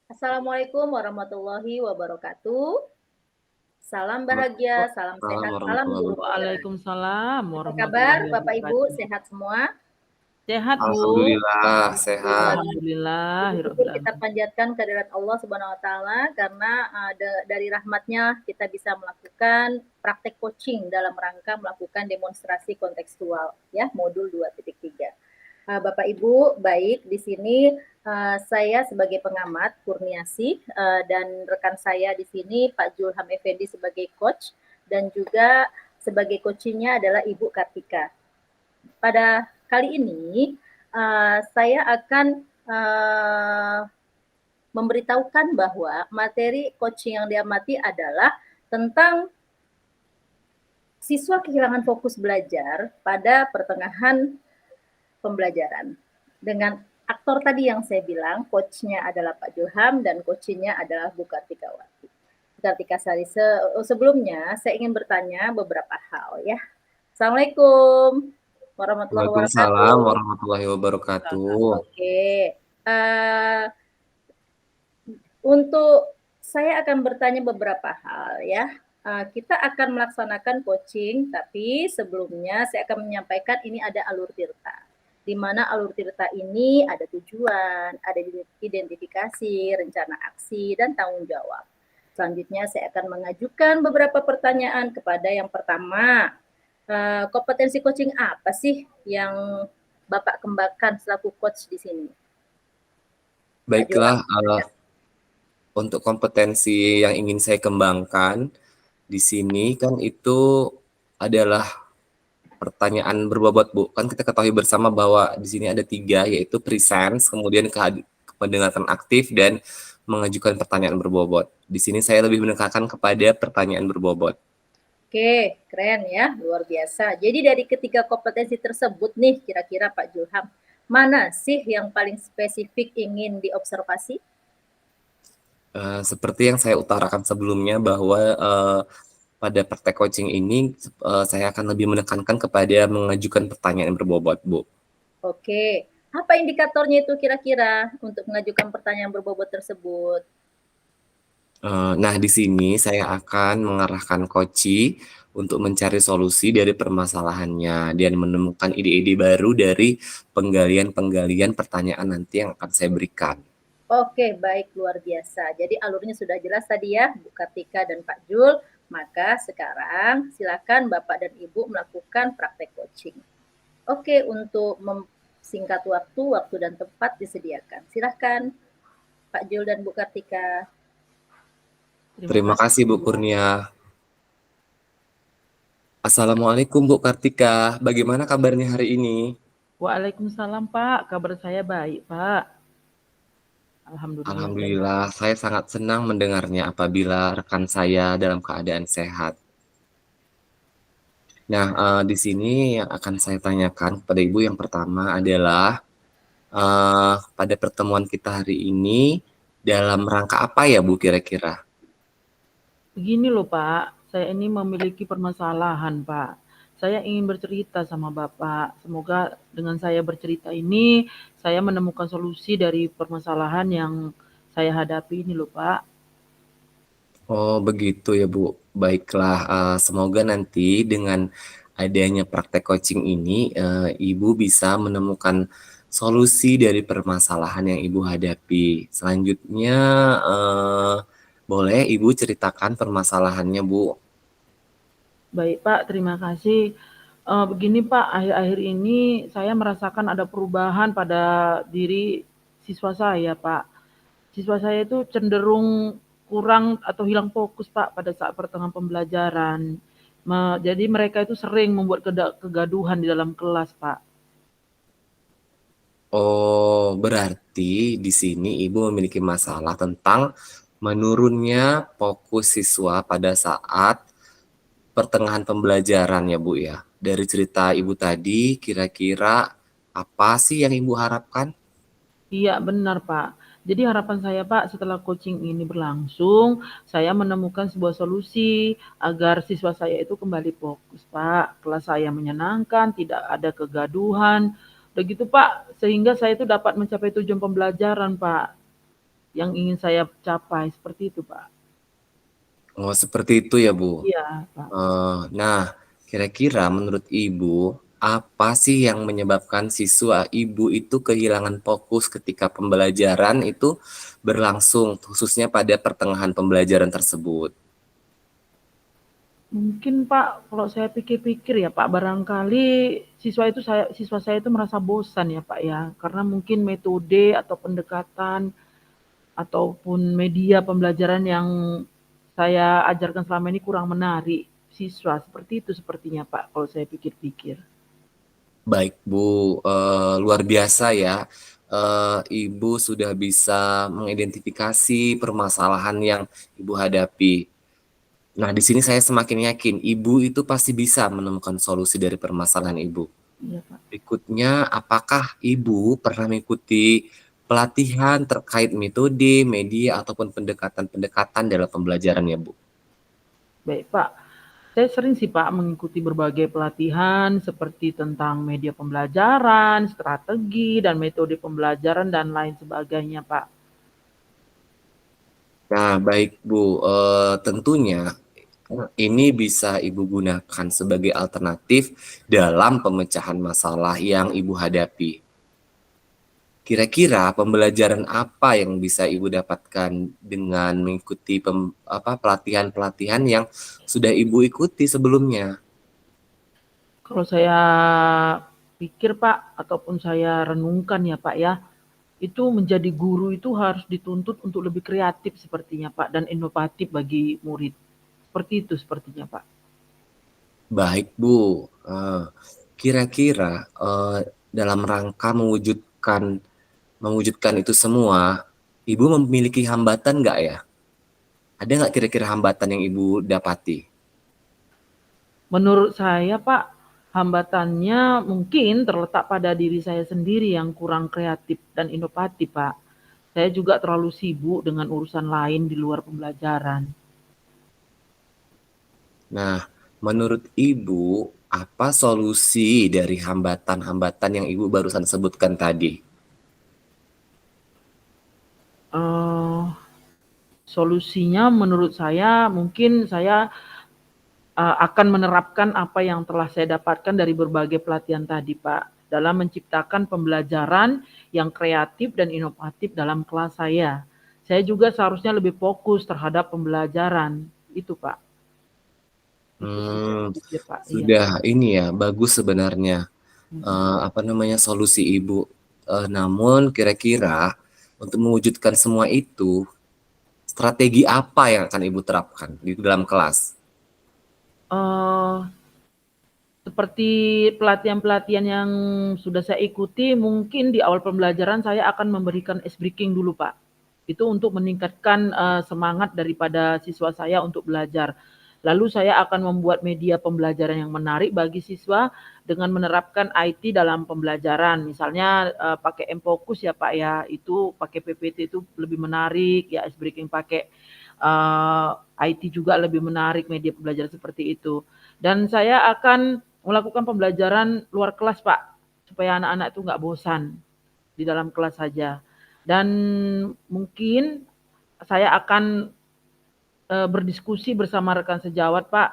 Assalamualaikum warahmatullahi wabarakatuh. Salam bahagia, salam Waalaikumsalam sehat, salam warahmatullahi guru wabarakatuh. mulia. Waalaikumsalam Apa kabar warahmatullahi Bapak Ibu, wabarakatuh. sehat semua? Sehat, Bu? Alhamdulillah sehat. Puji syukur Alhamdulillahirabbil kita alamin. panjatkan kehadirat Allah Subhanahu wa taala karena dari rahmatnya kita bisa melakukan praktek coaching dalam rangka melakukan demonstrasi kontekstual ya, modul 2.3. Bapak Ibu, baik di sini saya sebagai pengamat Kurniasi dan rekan saya di sini Pak Julham Effendi sebagai coach dan juga sebagai coachingnya adalah Ibu Kartika. Pada kali ini saya akan memberitahukan bahwa materi coaching yang diamati adalah tentang siswa kehilangan fokus belajar pada pertengahan pembelajaran. Dengan aktor tadi yang saya bilang, coachnya adalah Pak Julham dan coachingnya adalah Bu Kartikawati. Kartika Sari, sebelumnya saya ingin bertanya beberapa hal ya. Assalamualaikum warahmatullahi Waalaikumsalam wabarakatuh. warahmatullahi wabarakatuh. Oke, untuk saya akan bertanya beberapa hal ya. Kita akan melaksanakan coaching, tapi sebelumnya saya akan menyampaikan ini ada alur tirta. Di mana alur tirta ini ada tujuan, ada identifikasi, rencana aksi, dan tanggung jawab. Selanjutnya saya akan mengajukan beberapa pertanyaan kepada yang pertama. Kompetensi coaching apa sih yang Bapak kembangkan selaku coach di sini? Baiklah, untuk kompetensi yang ingin saya kembangkan di sini kan itu adalah pertanyaan berbobot, Bu. Kan kita ketahui bersama bahwa di sini ada 3, yaitu presence, kemudian mendengarkan aktif, dan mengajukan pertanyaan berbobot. Di sini saya lebih menekankan kepada pertanyaan berbobot. Oke, keren ya, luar biasa. Jadi dari ketiga kompetensi tersebut nih, kira-kira Pak Julham, mana sih yang paling spesifik ingin diobservasi? Seperti yang saya utarakan sebelumnya bahwa pada praktek coaching ini saya akan lebih menekankan kepada mengajukan pertanyaan berbobot, Bu. Oke, apa indikatornya itu kira-kira untuk mengajukan pertanyaan berbobot tersebut? Nah, di sini saya akan mengarahkan coachee untuk mencari solusi dari permasalahannya dan menemukan ide-ide baru dari penggalian-penggalian pertanyaan nanti yang akan saya berikan. Oke, baik, luar biasa. Jadi alurnya sudah jelas tadi ya, Bu Kartika dan Pak Jul. Maka sekarang silakan Bapak dan Ibu melakukan praktek coaching. Oke, untuk singkat waktu dan tempat disediakan. Silahkan Pak Jul dan Bu Kartika. Terima kasih, Bu Kurnia. Assalamualaikum, Bu Kartika. Bagaimana kabarnya hari ini? Waalaikumsalam, Pak. Kabar saya baik, Pak. Alhamdulillah. Alhamdulillah, saya sangat senang mendengarnya apabila rekan saya dalam keadaan sehat. Nah, di sini yang akan saya tanyakan kepada Ibu yang pertama adalah pada pertemuan kita hari ini dalam rangka apa ya, Bu, kira-kira? Begini loh, Pak. Saya ini memiliki permasalahan, Pak. Saya ingin bercerita sama Bapak. Semoga dengan saya bercerita ini, saya menemukan solusi dari permasalahan yang saya hadapi ini loh, Pak. Oh, begitu ya, Bu. Baiklah, semoga nanti dengan adanya praktek coaching ini, Ibu bisa menemukan solusi dari permasalahan yang Ibu hadapi. Selanjutnya, boleh Ibu ceritakan permasalahannya, Bu? Baik, Pak. Terima kasih. Begini, Pak, akhir-akhir ini saya merasakan ada perubahan pada diri siswa saya, Pak. Siswa saya itu cenderung kurang atau hilang fokus, Pak, pada saat pertengahan pembelajaran. Jadi mereka itu sering membuat kegaduhan di dalam kelas, Pak. Oh, berarti di sini Ibu memiliki masalah tentang menurunnya fokus siswa pada saat pertengahan pembelajaran ya, Bu, ya. Dari cerita Ibu tadi, kira-kira apa sih yang Ibu harapkan? Iya, benar, Pak. Jadi harapan saya, Pak, setelah coaching ini berlangsung, saya menemukan sebuah solusi agar siswa saya itu kembali fokus, Pak. Kelas saya menyenangkan, tidak ada kegaduhan. Begitu, Pak, sehingga saya itu dapat mencapai tujuan pembelajaran, Pak. yang ingin saya capai, seperti itu, Pak. Oh, seperti itu ya, Bu. Iya, Pak. Nah, kira-kira menurut Ibu, apa sih yang menyebabkan siswa Ibu itu kehilangan fokus ketika pembelajaran itu berlangsung, khususnya pada pertengahan pembelajaran tersebut? Mungkin Pak, kalau saya pikir-pikir ya Pak, barangkali siswa saya itu merasa bosan ya Pak ya, karena mungkin metode atau pendekatan ataupun media pembelajaran yang saya ajarkan selama ini kurang menarik siswa, seperti itu sepertinya Pak, kalau saya pikir-pikir. Baik, Bu, luar biasa ya. Ibu sudah bisa mengidentifikasi permasalahan yang Ibu hadapi. Nah, di sini saya semakin yakin Ibu itu pasti bisa menemukan solusi dari permasalahan Ibu. Iya Pak. Berikutnya, apakah Ibu pernah mengikuti pelatihan terkait metode, media, ataupun pendekatan-pendekatan dalam pembelajaran ya, Bu? Baik Pak, saya sering sih Pak mengikuti berbagai pelatihan seperti tentang media pembelajaran, strategi, dan metode pembelajaran dan lain sebagainya Pak. Nah, baik Bu, tentunya ini bisa Ibu gunakan sebagai alternatif dalam pemecahan masalah yang Ibu hadapi. Kira-kira pembelajaran apa yang bisa Ibu dapatkan dengan mengikuti pelatihan-pelatihan yang sudah Ibu ikuti sebelumnya? Kalau saya pikir Pak, ataupun saya renungkan ya Pak ya, itu menjadi guru itu harus dituntut untuk lebih kreatif sepertinya Pak, dan inovatif bagi murid. Seperti itu sepertinya Pak. Baik Bu, kira-kira dalam rangka mewujudkan itu semua, Ibu memiliki hambatan nggak ya? Ada nggak kira-kira hambatan yang Ibu dapati? Menurut saya Pak, hambatannya mungkin terletak pada diri saya sendiri yang kurang kreatif dan inovatif Pak. Saya juga terlalu sibuk dengan urusan lain di luar pembelajaran. Nah, menurut Ibu, apa solusi dari hambatan-hambatan yang Ibu barusan sebutkan tadi? Eh, Solusinya menurut saya mungkin saya akan menerapkan apa yang telah saya dapatkan dari berbagai pelatihan tadi, Pak, dalam menciptakan pembelajaran yang kreatif dan inovatif dalam kelas saya. Saya juga seharusnya lebih fokus terhadap pembelajaran, itu, Pak. Itu sih saya pikir, Pak. Iya. Sudah ini ya, bagus sebenarnya solusi Ibu. Namun kira-kira untuk mewujudkan semua itu, strategi apa yang akan Ibu terapkan di dalam kelas? Eh, Seperti pelatihan-pelatihan yang sudah saya ikuti, mungkin di awal pembelajaran saya akan memberikan ice breaking dulu, Pak. Itu untuk meningkatkan semangat daripada siswa saya untuk belajar. Lalu saya akan membuat media pembelajaran yang menarik bagi siswa dengan menerapkan IT dalam pembelajaran. Misalnya pakai M-Focus ya Pak ya, itu pakai PPT itu lebih menarik, ya ice breaking pakai IT juga lebih menarik, media pembelajaran seperti itu. Dan saya akan melakukan pembelajaran luar kelas Pak, supaya anak-anak itu nggak bosan di dalam kelas saja. Dan mungkin saya akan berdiskusi bersama rekan sejawat Pak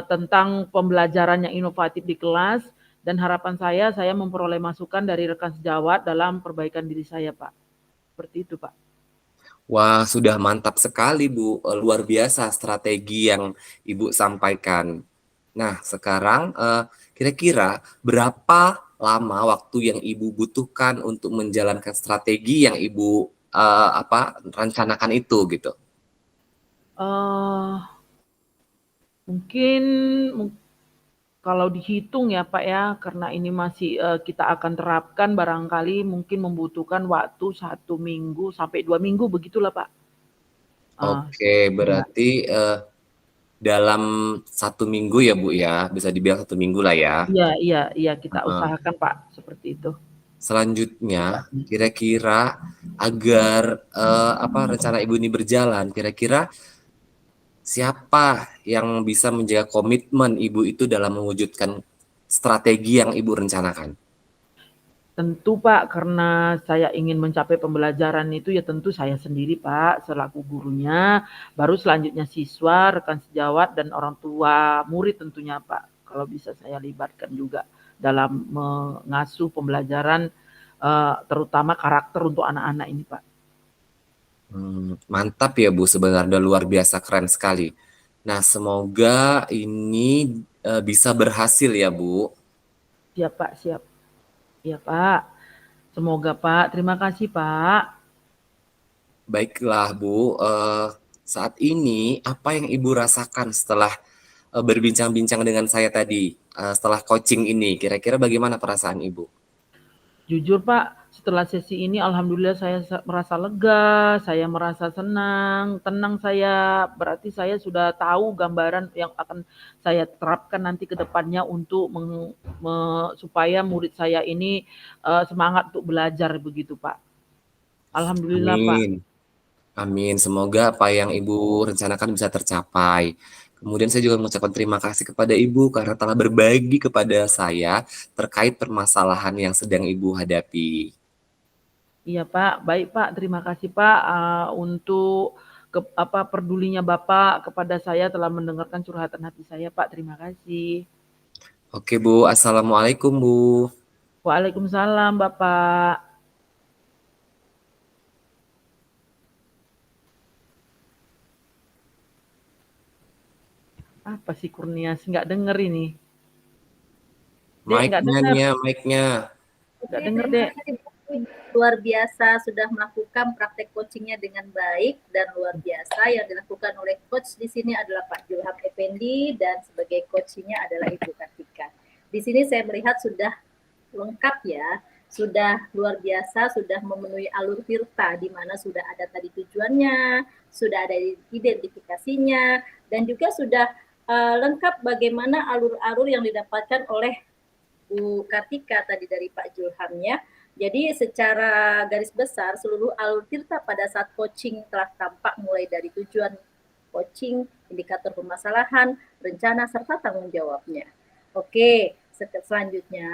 tentang pembelajaran yang inovatif di kelas, dan harapan saya memperoleh masukan dari rekan sejawat dalam perbaikan diri saya Pak. Seperti itu Pak. Wah, sudah mantap sekali Bu, luar biasa strategi yang Ibu sampaikan. Nah, sekarang kira-kira berapa lama waktu yang Ibu butuhkan untuk menjalankan strategi yang Ibu rencanakan itu gitu? Uh, Mungkin kalau dihitung ya Pak ya, karena ini masih kita akan terapkan, barangkali mungkin membutuhkan waktu 1 minggu sampai 2 minggu begitulah Pak. Oke, Ya, berarti dalam 1 minggu ya Bu ya, bisa dibilang 1 minggu lah ya. iya kita Heeh. usahakan Pak seperti itu. Selanjutnya, kira-kira agar rencana Ibu ini berjalan, kira-kira siapa yang bisa menjaga komitmen Ibu itu dalam mewujudkan strategi yang Ibu rencanakan? Tentu Pak, karena saya ingin mencapai pembelajaran itu ya tentu saya sendiri Pak, selaku gurunya, baru selanjutnya siswa, rekan sejawat, dan orang tua murid tentunya Pak. Kalau bisa saya libatkan juga dalam mengasuh pembelajaran, terutama karakter untuk anak-anak ini Pak. Mantap ya Bu, sebenarnya luar biasa keren sekali. Nah, semoga ini bisa berhasil ya Bu. Siap Pak, siap. Iya Pak. Semoga Pak. Terima kasih Pak. Baiklah Bu, saat ini apa yang Ibu rasakan setelah berbincang-bincang dengan saya tadi, setelah coaching ini, kira-kira bagaimana perasaan Ibu? Jujur Pak, setelah sesi ini alhamdulillah saya merasa lega, saya merasa senang, tenang saya. Berarti saya sudah tahu gambaran yang akan saya terapkan nanti ke depannya untuk supaya murid saya ini semangat untuk belajar begitu Pak. Alhamdulillah Pak. Amin. Amin. Semoga apa yang Ibu rencanakan bisa tercapai. Kemudian saya juga mengucapkan terima kasih kepada Ibu karena telah berbagi kepada saya terkait permasalahan yang sedang Ibu hadapi. Iya Pak, baik Pak. Terima kasih Pak untuk pedulinya Bapak kepada saya telah mendengarkan curhatan hati saya Pak. Terima kasih. Oke Bu, Assalamualaikum Bu. Waalaikumsalam Bapak. Apa sih Kurnias? Nggak denger ini. Dek, nggak denger. Mic-nya. Nggak Oke, denger, terima Dek. kasih Bu. Luar biasa sudah melakukan praktek coachingnya dengan baik dan luar biasa yang dilakukan oleh coach di sini adalah Pak Julham Effendi dan sebagai coachnya adalah Ibu Kartika. Di sini saya melihat sudah lengkap ya, sudah luar biasa, sudah memenuhi alur Tirta di mana sudah ada tadi tujuannya, sudah ada identifikasinya, dan juga sudah lengkap bagaimana alur-alur yang didapatkan oleh Bu Kartika tadi dari Pak Julham ya. Jadi secara garis besar seluruh alur Tirta pada saat coaching telah tampak mulai dari tujuan coaching, indikator permasalahan, rencana, serta tanggung jawabnya. Oke, selanjutnya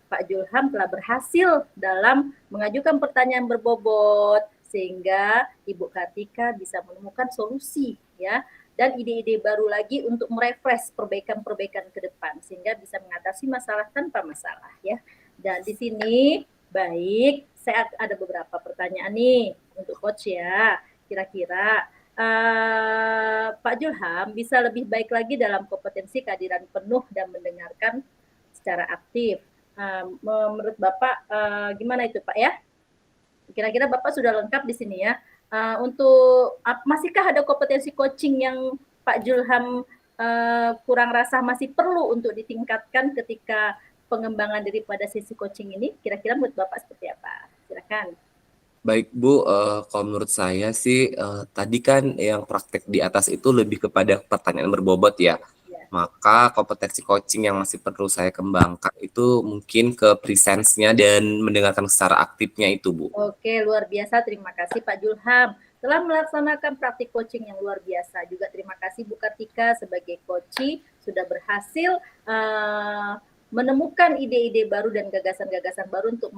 Pak Julham telah berhasil dalam mengajukan pertanyaan berbobot sehingga Ibu Kartika bisa menemukan solusi ya dan ide-ide baru lagi untuk merefresh perbaikan-perbaikan ke depan sehingga bisa mengatasi masalah tanpa masalah ya. Dan di sini baik, saya ada beberapa pertanyaan nih untuk coach ya. Kira-kira Pak Julham bisa lebih baik lagi dalam kompetensi kehadiran penuh dan mendengarkan secara aktif. Menurut Bapak gimana itu Pak ya? Kira-kira Bapak sudah lengkap di sini ya. Untuk masihkah ada kompetensi coaching yang Pak Julham kurang rasa masih perlu untuk ditingkatkan ketika pengembangan daripada sesi coaching ini? Kira-kira menurut Bapak seperti apa? Silakan. Baik Bu, kalau menurut saya sih tadi kan yang praktek di atas itu lebih kepada pertanyaan berbobot ya. Maka kompetensi coaching yang masih perlu saya kembangkan itu mungkin ke presence-nya dan mendengarkan secara aktifnya itu Bu. Oke, luar biasa. Terima kasih Pak Julham telah melaksanakan praktik coaching yang luar biasa. Juga terima kasih Bu Kartika sebagai coaching sudah berhasil menemukan ide-ide baru dan gagasan-gagasan baru untuk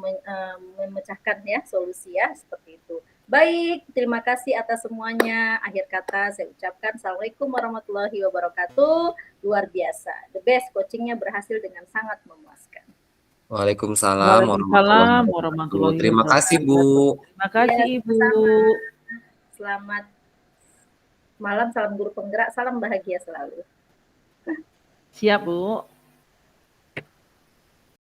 memecahkan ya solusi ya seperti itu. Baik, terima kasih atas semuanya. Akhir kata saya ucapkan Assalamualaikum warahmatullahi wabarakatuh. Luar biasa. The best coachingnya berhasil dengan sangat memuaskan. Waalaikumsalam Waalaikumsalam warahmatullahi wabarakatuh. Terima kasih Bu. Terima kasih Ya, Ibu. Selamat malam, salam guru penggerak, salam bahagia selalu. Siap Bu.